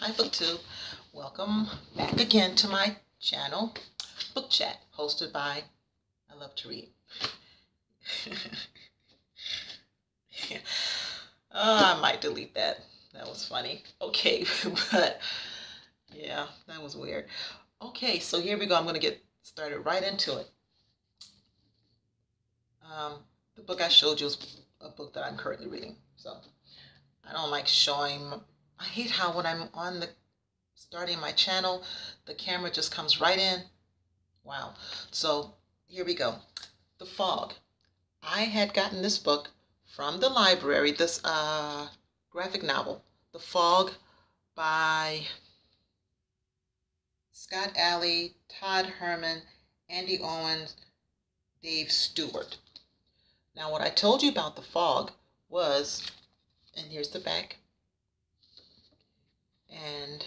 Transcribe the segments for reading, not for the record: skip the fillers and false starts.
Hi BookTube, welcome back again to my channel, Book Chat, hosted by I Love to Read. I might delete that. That was funny. Okay, but yeah, that was weird. Okay, so here we go. I'm going to get started right into it. The book I showed you is a book that I'm currently reading. So I don't like showing. I hate how when I'm on the starting my channel, the camera just comes right in. Wow. So here we go. The Fog. I had gotten this book from the library, this graphic novel, The Fog by Scott Alley, Todd Herman, Andy Owens, Dave Stewart. Now what I told you about The Fog was, and here's the back, and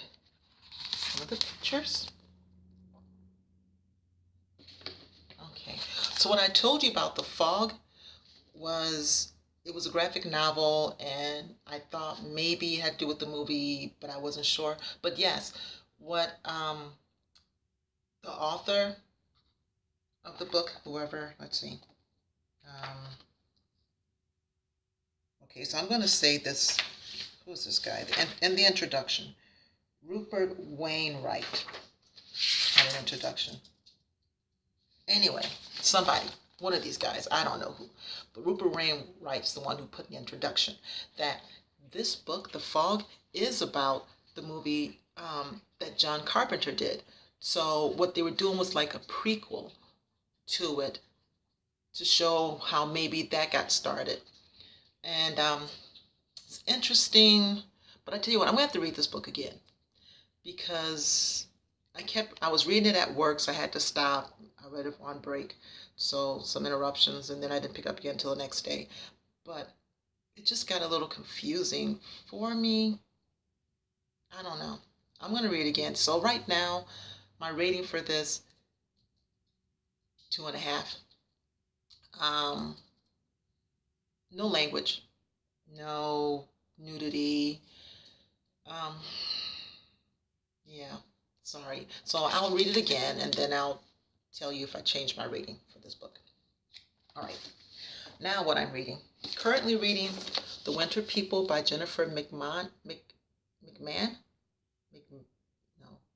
some of the pictures. Okay, so what I told you about The Fog was it was a graphic novel, and I thought maybe it had to do with the movie, but I wasn't sure. But yes, what the author of the book, whoever, let's see. Okay, so I'm going to say this. Who's this guy? And the introduction. Rupert Wainwright had an introduction. Anyway, somebody, one of these guys, I don't know who, but Rupert Wainwright's the one who put in the introduction that this book, The Fog, is about the movie that John Carpenter did. So what they were doing was like a prequel to it to show how maybe that got started. And it's interesting, but I tell you what, I'm gonna have to read this book again because I was reading it at work, so I had to stop. I read it on break, so some interruptions, and then I didn't pick up again until the next day. But it just got a little confusing for me. I don't know. I'm going to read it again. So right now, my rating for this, 2.5. No language, no nudity. Yeah, sorry. So I'll read it again, and then I'll tell you if I change my rating for this book. All right. Now what I'm reading. Currently reading The Winter People by Jennifer McMahon.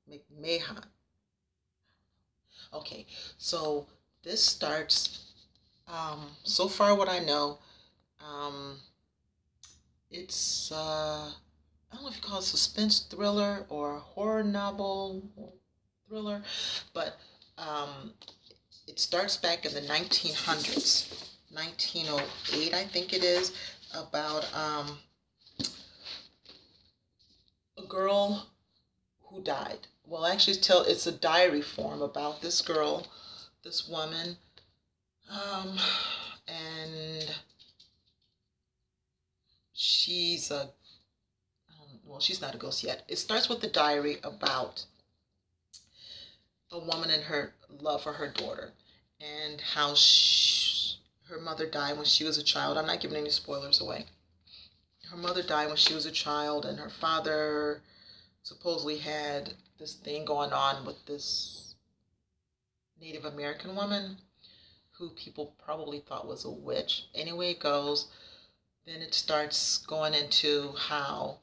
McMahon. Okay, so this starts, so far what I know, it's, I don't know if you call it suspense thriller or horror novel thriller, but it starts back in the 1900s, 1908, I think it is, about a girl who died. Well, actually, it's a diary form about this girl, this woman, and she's well, she's not a ghost yet. It starts with the diary about a woman and her love for her daughter, and how her mother died when she was a child. I'm not giving any spoilers away. Her mother died when she was a child, and her father supposedly had this thing going on with this Native American woman who people probably thought was a witch. Anyway it goes, then it starts going into how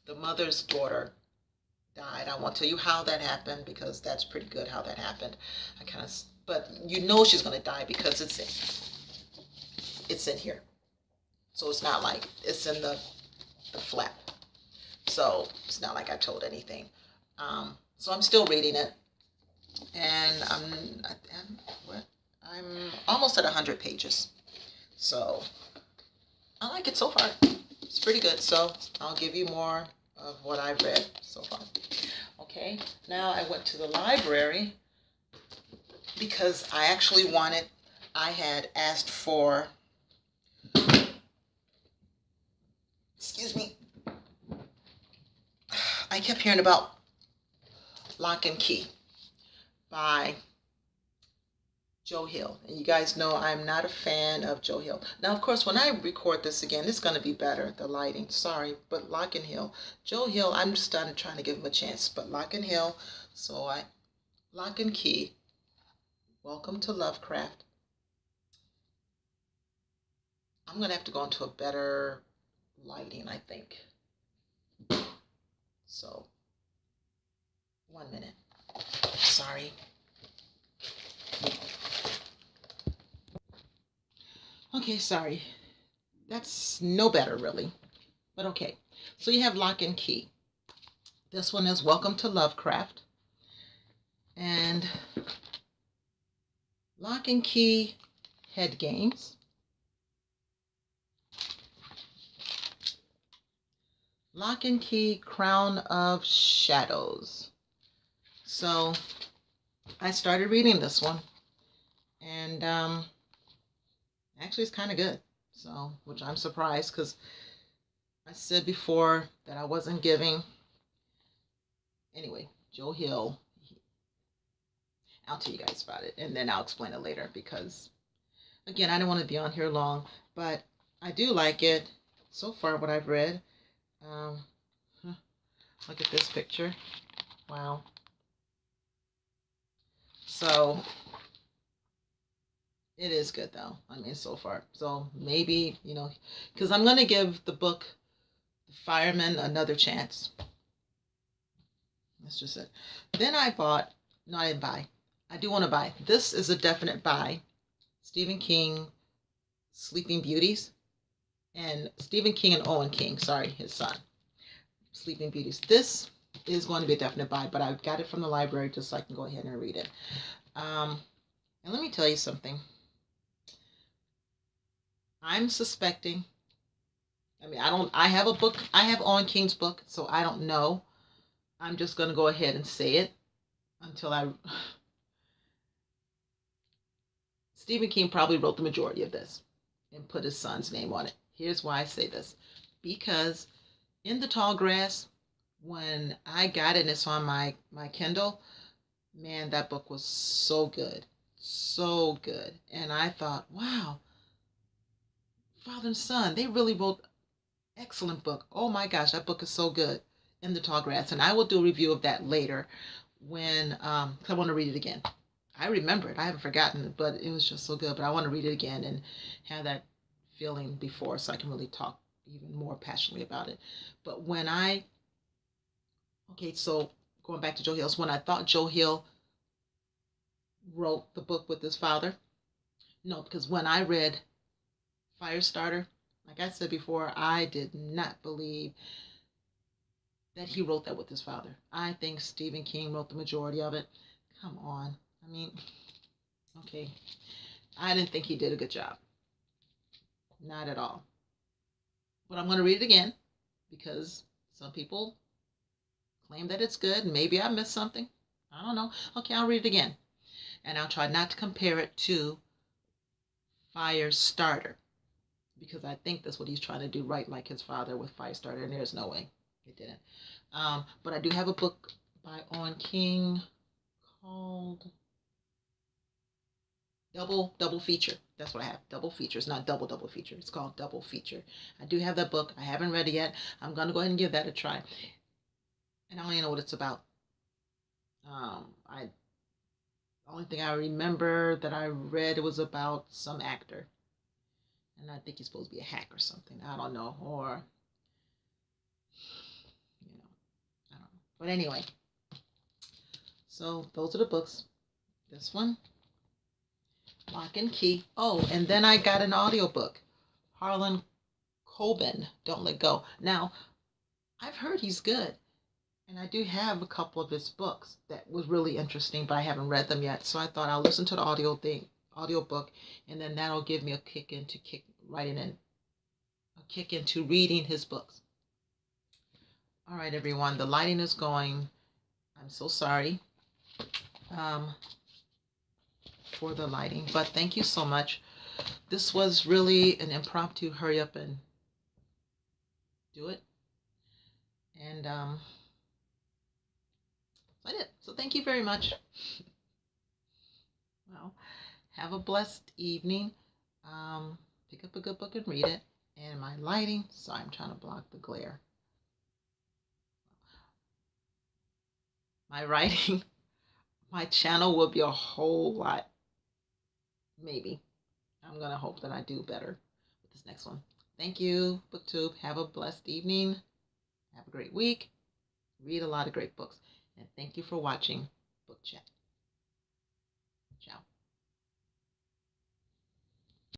the mother's daughter died. I won't tell you how that happened because that's pretty good how that happened. But you know she's going to die because it's in here. So it's not like it's in the flap. So it's not like I told anything. So I'm still reading it, and I'm almost at 100 pages. So I like it so far. It's pretty good. So I'll give you more of what I've read so far. Okay, now I went to the library because I actually I had asked for, excuse me, I kept hearing about Lock and Key by Joe Hill. And you guys know I'm not a fan of Joe Hill. Now, of course, when I record this again, it's going to be better, the lighting. Sorry, but Lock and Hill. Joe Hill, I'm just done trying to give him a chance. But Lock and Hill, Lock and Key, Welcome to Lovecraft. I'm going to have to go into a better lighting, I think. So, 1 minute. Sorry. Okay, sorry. That's no better, really. But okay. So you have Lock and Key. This one is Welcome to Lovecraft. And Lock and Key Head Games. Lock and Key Crown of Shadows. So I started reading this one. And actually it's kind of good. So, which I'm surprised because I said before that I wasn't giving. Anyway, Joe Hill. I'll tell you guys about it and then I'll explain it later because, again, I don't want to be on here long, but I do like it so far, what I've read. Look at this picture. Wow. So, it is good though. I mean, so far. So, maybe, because I'm going to give the book, The Fireman, another chance. That's just it. Then I bought, no, I didn't buy. I do want to buy. This is a definite buy. Stephen King, Sleeping Beauties. And Stephen King and Owen King, sorry, his son. Sleeping Beauties. This is going to be a definite buy, but I got it from the library just so I can go ahead and read it. And let me tell you something. I'm suspecting, I have a book, I have Owen King's book, so I don't know. I'm just going to go ahead and say it until Stephen King probably wrote the majority of this and put his son's name on it. Here's why I say this. Because In the Tall Grass, when I got it and it's on my Kindle, man, that book was so good. So good. And I thought, wow, father and son, they really wrote excellent book. Oh my gosh, that book is so good. In the Tall Grass. And I will do a review of that later when, 'cause I want to read it again. I remember it. I haven't forgotten it, but it was just so good. But I want to read it again and have that feeling before so I can really talk even more passionately about it. But so going back to Joe Hill, so when I thought Joe Hill wrote the book with his father, no, because when I read Firestarter, like I said before, I did not believe that he wrote that with his father. I think Stephen King wrote the majority of it. Come on. I mean, okay. I didn't think he did a good job. Not at all. But I'm going to read it again because some people claim that it's good. Maybe I missed something. I don't know. Okay, I'll read it again. And I'll try not to compare it to Firestarter because I think that's what he's trying to do, right, like his father with Firestarter, and there's no way it didn't. But I do have a book by Owen King called Double Feature. That's what I have. Double Feature. It's not double feature. It's called Double Feature. I do have that book. I haven't read it yet. I'm going to go ahead and give that a try. And I don't even know what it's about. The only thing I remember that I read, it was about some actor. And I think he's supposed to be a hack or something. I don't know. Or, I don't know. But anyway. So those are the books. This one. Lock and Key. Oh, and then I got an audiobook. Harlan Coben, Don't Let Go. Now, I've heard he's good. And I do have a couple of his books that was really interesting, but I haven't read them yet. So I thought I'll listen to the audiobook, and then that'll give me a kick into reading his books. All right, everyone. The lighting is going. I'm so sorry. For the lighting, but thank you so much. This was really an impromptu hurry up and do it, and that's it. So thank you very much. Well, Have a blessed evening. Pick up a good book and read it. And my lighting, sorry, I'm trying to block the glare. My writing, my channel will be a whole lot, maybe. I'm going to hope that I do better with this next one. Thank you, BookTube. Have a blessed evening. Have a great week. Read a lot of great books. And thank you for watching Book Chat. Ciao.